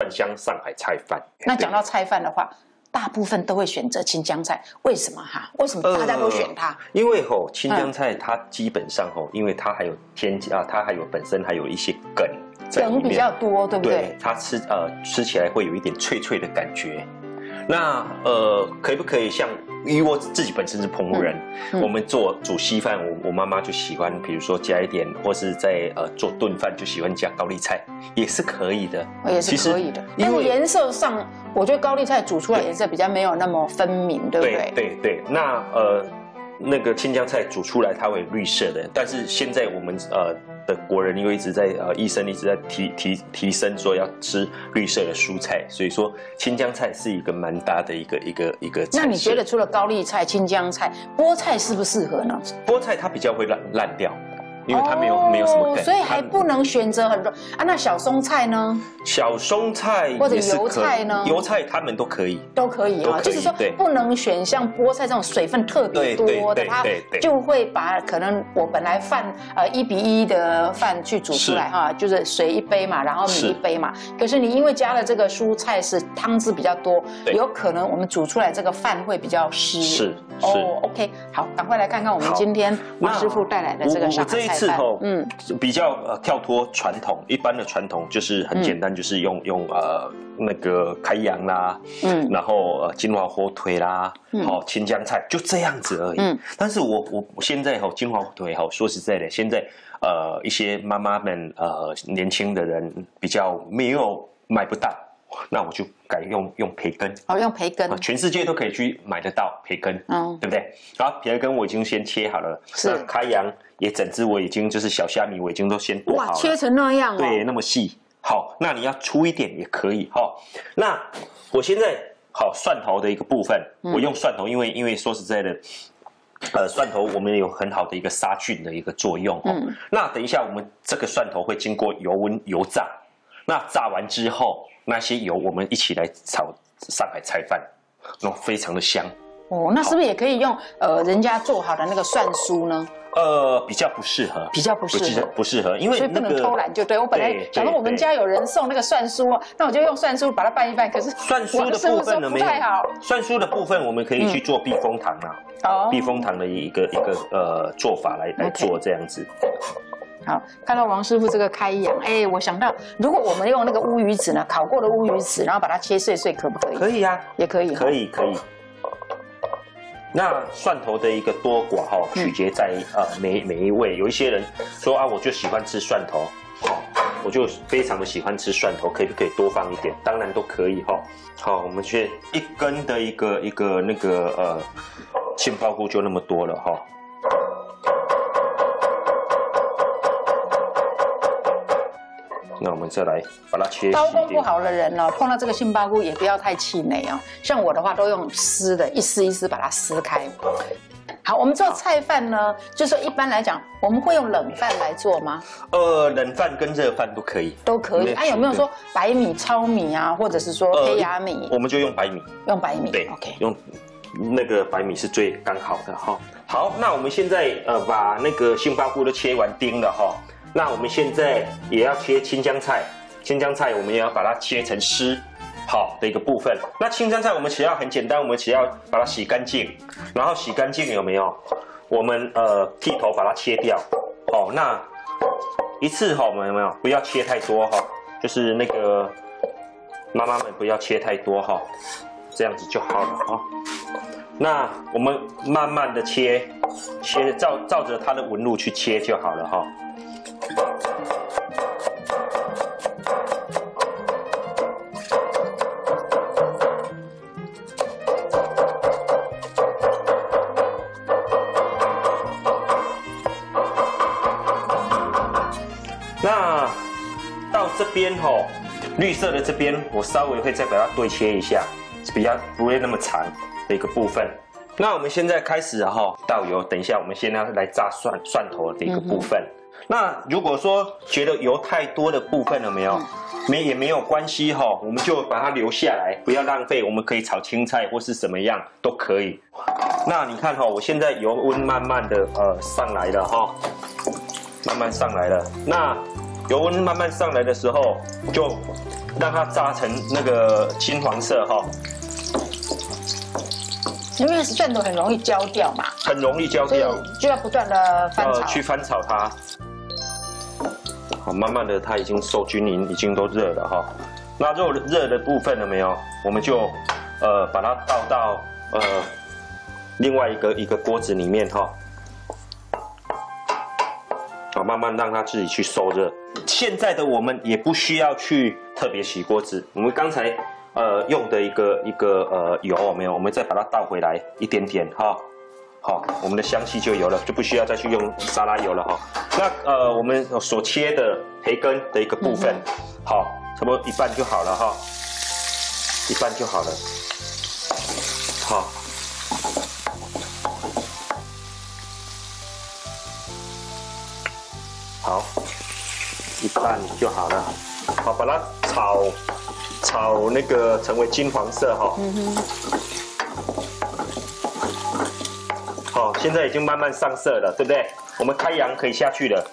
蒜香上海菜饭。那讲到菜饭的话，大部分都会选择青江菜，为什么哈？为什么大家都选它？因为青江菜它基本上因为它还有它还有本身还有一些梗比较多，对不对？对，它吃起来会有一点脆脆的感觉。那可不可以像？因为我自己本身是澎湖人，我们煮稀饭，我妈妈就喜欢，比如说加一点，或是在做炖饭就喜欢加高丽菜，也是可以的，也是可以的。但是颜色上，我觉得高丽菜煮出来颜色比较没有那么分明，对不对？对。那那个青江菜煮出来它会绿色的，但是现在我们的国人因为一直在医生一直在提升说要吃绿色的蔬菜，所以说青江菜是一个蛮大的一个。那你觉得除了高丽菜、青江菜，菠菜适不适合呢？菠菜它比较会烂掉。因为它没有什么梗，所以还不能选择很多啊。那小松菜呢？小松菜或者油菜呢？油菜他们都可以，都可以啊。就是说不能选像菠菜这种水分特别多的，它就会把可能我本来饭1:1的饭去煮出来哈，就是水1杯嘛，然后米1杯嘛。可是你因为加了这个蔬菜是汤汁比较多，有可能我们煮出来这个饭会比较湿。是OK， 好，赶快来看看我们今天王师傅带来的这个上海菜饭。比较跳脱传统，一般的传统就是很简单，就是用那个开阳啦，然后金华火腿啦，青江菜就这样子而已。但是我现在金华火腿说实在的，现在一些妈妈们年轻的人比较买不到。那我就改用培根，用培根，全世界都可以去买得到培根，对不对？好，培根我已经先切好了，是开阳也整只我已经就是小虾米我已经都先剁好了，切成那样对，那么细。好，那你要粗一点也可以哈。那我现在蒜头的一个部分，我用蒜头，因为说实在的。蒜头我们有很好的一个杀菌的一个作用那等一下我们这个蒜头会经过油温油炸，那炸完之后。那些油我们一起来炒上海菜饭，那非常的香。那是不是也可以用人家做好的那个蒜酥呢？比较不适合，不适合，因为所以不能偷懒就对。我本来想说我们家有人送那个蒜酥那我就用蒜酥把它拌一拌。可是蒜酥的部分呢不太好。蒜酥的部分我们可以去做避风塘避风塘的一个做法来做这样子。好，看到王师傅这个开阳，我想到如果我们用那个乌鱼子呢，烤过的乌鱼子，然后把它切碎碎，可不可以？可以啊，也可以。可以。那蒜头的一个多寡取决在每一位。有一些人说我就喜欢吃蒜头，我就非常的喜欢吃蒜头，可不可以多放一点？当然都可以好，我们去1根的一个那个杏鲍菇就那么多了那我们再来把它切细一点。刀工不好的人碰到这个杏鲍菇也不要太气馁像我的话都用撕的，一丝一丝把它撕开。好，我们做菜饭呢，就是说一般来讲，我们会用冷饭来做吗？冷饭跟热饭都可以。都可以。有没有说白米、糙米或者是说胚芽米？我们就用白米。用白米。对 ，OK。用那个白米是最刚好的好，那我们现在把那个杏鲍菇都切完丁了那我们现在也要切青江菜，青江菜我们也要把它切成丝好的一个部分。那青江菜我们只要很简单，我们只要把它洗干净，然后洗干净有没有？我们剃头把它切掉。那一次我们有没有？不要切太多就是那个妈妈们不要切太多这样子就好了那我们慢慢的切照着它的纹路去切就好了那到这边绿色的这边我稍微会再把它对切一下，比较不会那么长的一个部分。那我们现在开始倒油，等一下我们先要来炸蒜头的一个部分。那如果说觉得油太多的部分了没有，也没有关系我们就把它留下来，不要浪费。我们可以炒青菜或是什么样都可以。那你看我现在油温慢慢的上来了慢慢上来了。那油温慢慢上来的时候，就让它炸成那个金黄色哈。因为蒜头很容易焦掉嘛，很容易焦掉，就要不断的翻炒，去翻炒它。好，慢慢的它已经受均匀，已经都热了哈。那肉热的部分了没有？我们就把它倒到另外一个锅子里面哈。好，慢慢让它自己去受热。现在的我们也不需要去特别洗锅子，我们刚才用的一个油有没有？我们再把它倒回来一点点哈。好，我们的香气就有了，就不需要再去用沙拉油了哈。那我们所切的培根的一个部分，好，差不多一半就好了哈，一半就好了。好，好，一半就好了。好，把它炒那个成为金黄色哈。好，现在已经慢慢上色了，对不对？我们开阳可以下去了。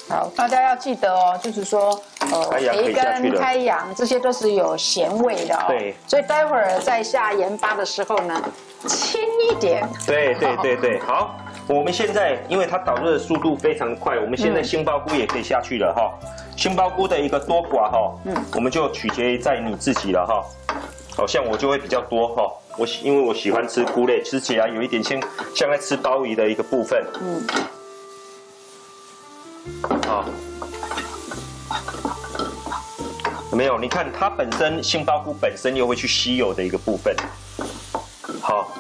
好，大家要记得哦，就是说，培根、开阳这些都是有咸味的哦。对。所以待会儿在下盐巴的时候呢，轻一点。对。好，我们现在因为它导热的速度非常快，我们现在杏鲍菇也可以下去了哈。杏鲍菇的一个多寡哈，我们就取决于在你自己了哈。好像我就会比较多哈。因为我喜欢吃菇类，吃起来有一点像在吃鲍鱼的一个部分。好，有没有？你看它本身杏鲍菇本身又会去吸油的一个部分。好，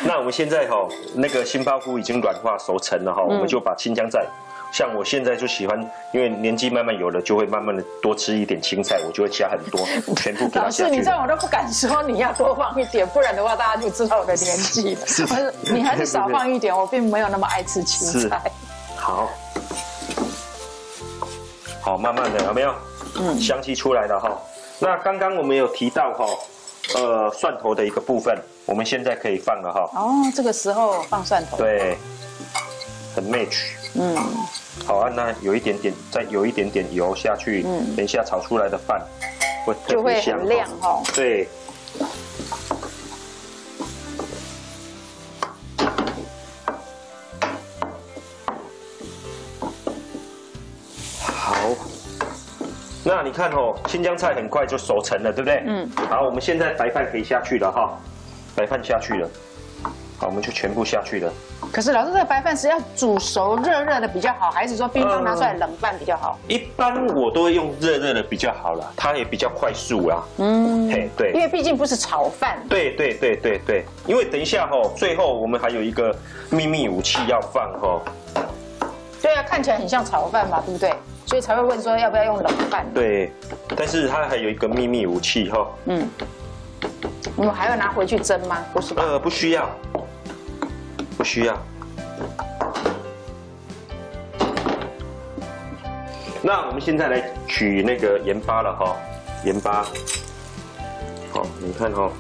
那我们现在那个杏鲍菇已经软化熟成了哈，我们就把青江菜。像我现在就喜欢，因为年纪慢慢有了，就会慢慢的多吃一点青菜，我就会加很多，全部给它下去。老师，你这样我都不敢说你要多放一点，不然的话大家就知道我的年纪了。是，你还是少放一点，我并没有那么爱吃青菜。好，好，慢慢的有没有？香气出来了哈。那刚刚我们有提到蒜头的一个部分，我们现在可以放了哈。哦，这个时候放蒜头。对，很 match。好啊，那再有一点点油下去，等一下炒出来的饭会特别香，很亮哦。对。好，那你看青江菜很快就熟成了，对不对？好，我们现在白饭可以下去了哈，白饭下去了。好，我们就全部下去了。可是老师，这个白饭是要煮熟热热的比较好，还是说冰箱拿出来冷拌比较好？一般我都会用热热的比较好啦，它也比较快速啦。对，因为毕竟不是炒饭。对，因为等一下最后我们还有一个秘密武器要放对啊，看起来很像炒饭嘛，对不对？所以才会问说要不要用冷饭。对，但是它还有一个秘密武器我们还要拿回去蒸吗？不是吧？不需要，不需要。那我们现在来取那个盐巴了哈，盐巴。好，你看好，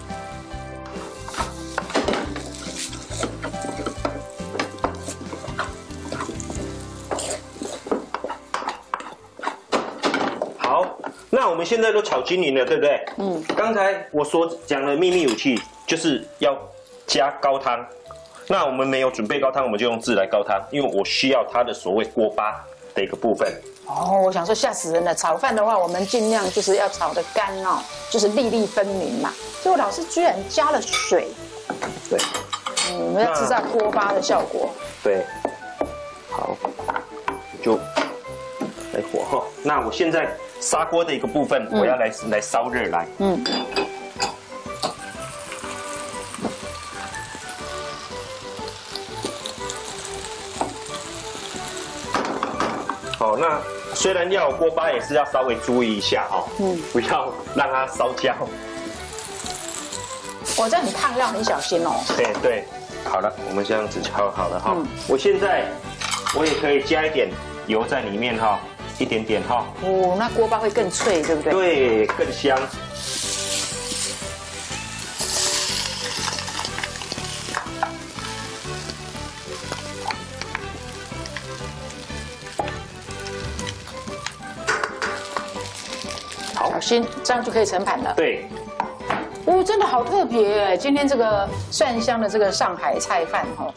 那我们现在都炒均匀了，对不对？刚才我所讲的秘密武器就是要加高汤。那我们没有准备高汤，我们就用自来高汤，因为我需要它的所谓锅巴的一个部分。我想说吓死人了。炒饭的话，我们尽量就是要炒得干就是粒粒分明嘛。结果老师居然加了水。对。我们要制造锅巴的效果。对。好，就来火那我现在砂锅的一个部分，我要来烧热来。那虽然要有锅巴，也是要稍微注意一下不要让它烧焦。我这很烫，要很小心哦。对，好了，我们这样子炒好了我现在我也可以加一点油在里面一点点那锅巴会更脆，对不对？对，更香。好，小心，这样就可以盛盘了。对。哦，真的好特别！今天这个蒜香的这个上海菜饭哈。